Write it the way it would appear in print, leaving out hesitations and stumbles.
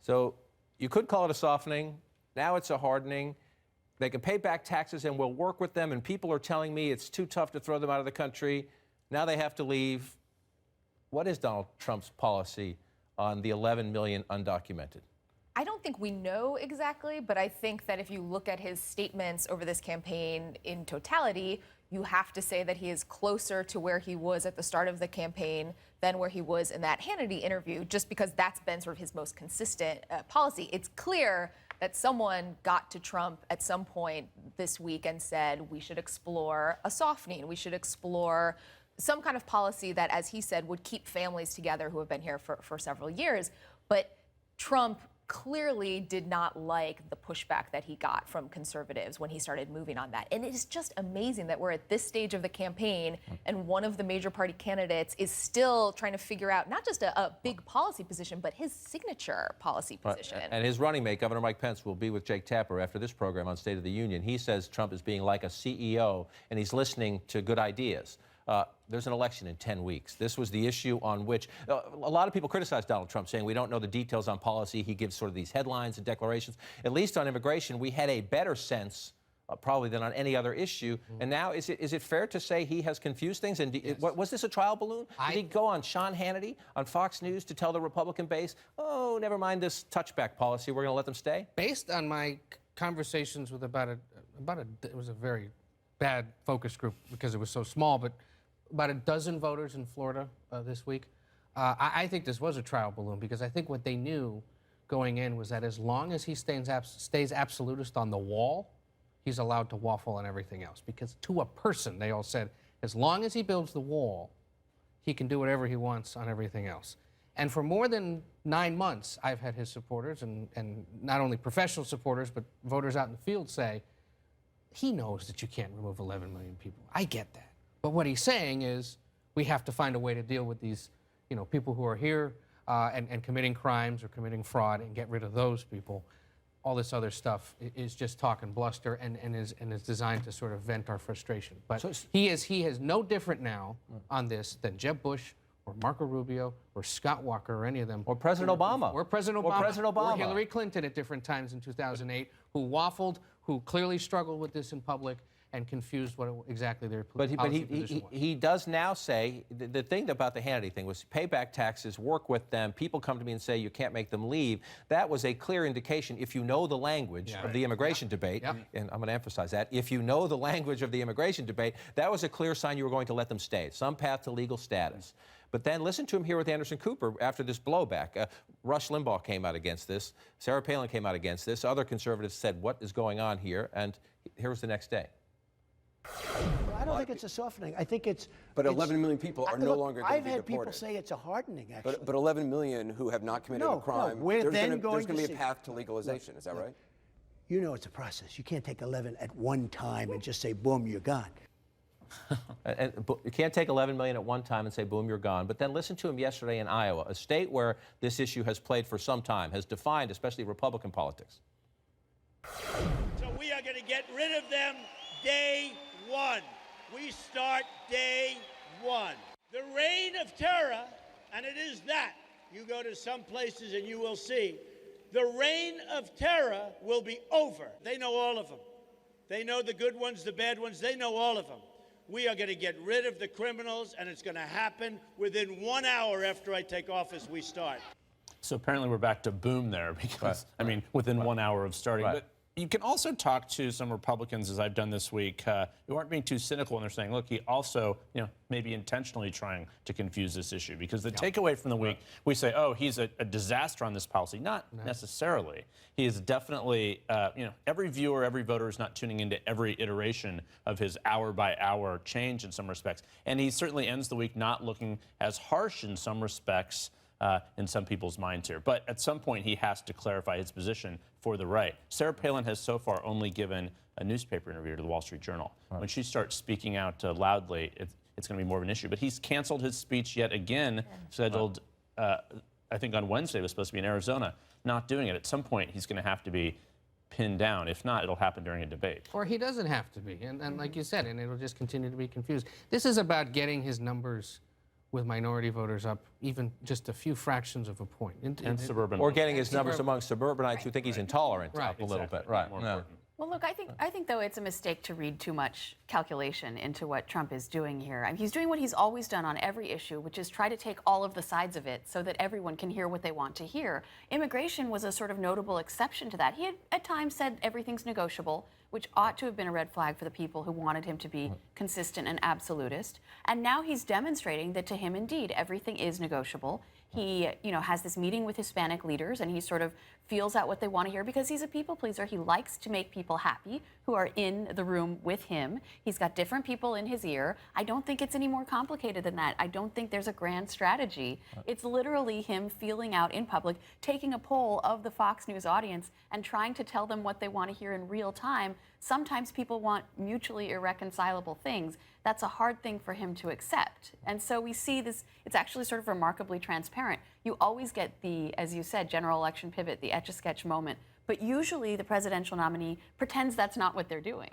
So you could call it a softening. Now it's a hardening. They can pay back taxes and we'll work with them. And people are telling me it's too tough to throw them out of the country. Now they have to leave. What is Donald Trump's policy on the 11 million undocumented? I don't think we know exactly, but I think that if you look at his statements over this campaign in totality, you have to say that he is closer to where he was at the start of the campaign than where he was in that Hannity interview, just because that's been sort of his most consistent policy. It's clear that someone got to Trump at some point this week and said, we should explore a softening. We should explore some kind of policy that, as he said, would keep families together who have been here for several years. But Trump clearly did not like the pushback that he got from conservatives when he started moving on that. And it is just amazing that we're at this stage of the campaign and one of the major party candidates is still trying to figure out not just a big policy position, but his signature policy position. And his running mate, Governor Mike Pence, will be with Jake Tapper after this program on State of the Union. He says Trump is being like a CEO and he's listening to good ideas. There's an election in 10 weeks. This was the issue on which a lot of people criticize Donald Trump, saying we don't know the details on policy. He gives sort of these headlines and declarations. At least on immigration, we had a better sense probably than on any other issue. And now, is it fair to say he has confused things? And Yes. was this a trial balloon? Did he go on Sean Hannity on Fox News to tell the Republican base, oh, never mind this touchback policy, we're going to let them stay? Based on my conversations with it was a very bad focus group because it was so small, but about a dozen voters in Florida this week. I think this was a trial balloon because I think what they knew going in was that as long as he stays absolutist on the wall, he's allowed to waffle on everything else. Because to a person, they all said, as long as he builds the wall, he can do whatever he wants on everything else. And for more than 9 months, I've had his supporters, and not only professional supporters, but voters out in the field say, he knows that you can't remove 11 million people. I get that. But what he's saying is we have to find a way to deal with these, people who are here and committing crimes or committing fraud and get rid of those people. All this other stuff is just talk and bluster and is designed to sort of vent our frustration. But he is no different now on this than Jeb Bush or Marco Rubio or Scott Walker or any of them. Or President Obama. Or President Obama. Or President Obama. Or Hillary Clinton at different times in 2008, who waffled, who clearly struggled with this in public, and confused what exactly their policy position was. He does now say, the thing about the Hannity thing was pay back taxes, work with them. People come to me and say you can't make them leave. That was a clear indication, if you know the language of the immigration debate, and I'm going to emphasize that, if you know the language of the immigration debate, that was a clear sign you were going to let them stay, some path to legal status. But then listen to him here with Anderson Cooper after this blowback. Rush Limbaugh came out against this. Sarah Palin came out against this. Other conservatives said, what is going on here? And here was the next day. Well, I don't think it's a softening. I think it's... But 11 million people are no longer going to be deported. I've had people say it's a hardening, actually. But 11 million who have not committed a crime, we're there's going to be a path to legalization. Is that right? You know it's a process. You can't take 11 at one time and just say, boom, you're gone. You can't take 11 million at one time and say, boom, you're gone. But then listen to him yesterday in Iowa, a state where this issue has played for some time, has defined especially Republican politics. So we are going to get rid of them day one. We start day one. The reign of terror, and it is that. You go to some places and you will see. The reign of terror will be over. They know all of them. They know the good ones, the bad ones. They know all of them. We are going to get rid of the criminals, and it's going to happen within 1 hour after I take office, we start. So apparently we're back to boom there because, I mean, within 1 hour of starting. But you can also talk to some Republicans, as I've done this week, who aren't being too cynical, and they're saying, look, he also, maybe intentionally trying to confuse this issue. Because the takeaway from the week, we say, oh, he's a disaster on this policy. Not necessarily. He is definitely, every viewer, every voter is not tuning into every iteration of his hour-by-hour change in some respects. And he certainly ends the week not looking as harsh in some respects in some people's minds here. But at some point, he has to clarify his position for the right. Sarah Palin has so far only given a newspaper interview to the Wall Street Journal. When she starts speaking out loudly, it's going to be more of an issue. But he's canceled his speech yet again, scheduled, I think on Wednesday, it was supposed to be in Arizona, not doing it. At some point, he's going to have to be pinned down. If not, it'll happen during a debate. Or he doesn't have to be. And like you said, and it'll just continue to be confused. This is about getting his numbers with minority voters up even just a few fractions of a point. And suburban. Or getting his numbers among suburbanites who think he's intolerant Right. up a little Exactly. bit. Right. More Yeah. important. Well, look, I think though it's a mistake to read too much calculation into what Trump is doing here. I mean, he's doing what he's always done on every issue, which is try to take all of the sides of it so that everyone can hear what they want to hear. Immigration was a sort of notable exception to that. He had at times said everything's negotiable, which ought to have been a red flag for the people who wanted him to be consistent and absolutist. And now he's demonstrating that to him, indeed, everything is negotiable. He, has this meeting with Hispanic leaders, and he sort of feels out what they want to hear because he's a people pleaser. He likes to make people happy who are in the room with him. He's got different people in his ear. I don't think it's any more complicated than that. I don't think there's a grand strategy. It's literally him feeling out in public, taking a poll of the Fox News audience and trying to tell them what they want to hear in real time. Sometimes people want mutually irreconcilable things. That's a hard thing for him to accept. And so we see this, it's actually sort of remarkably transparent. You always get the, as you said, general election pivot, the Etch-a-Sketch moment, but usually the presidential nominee pretends that's not what they're doing.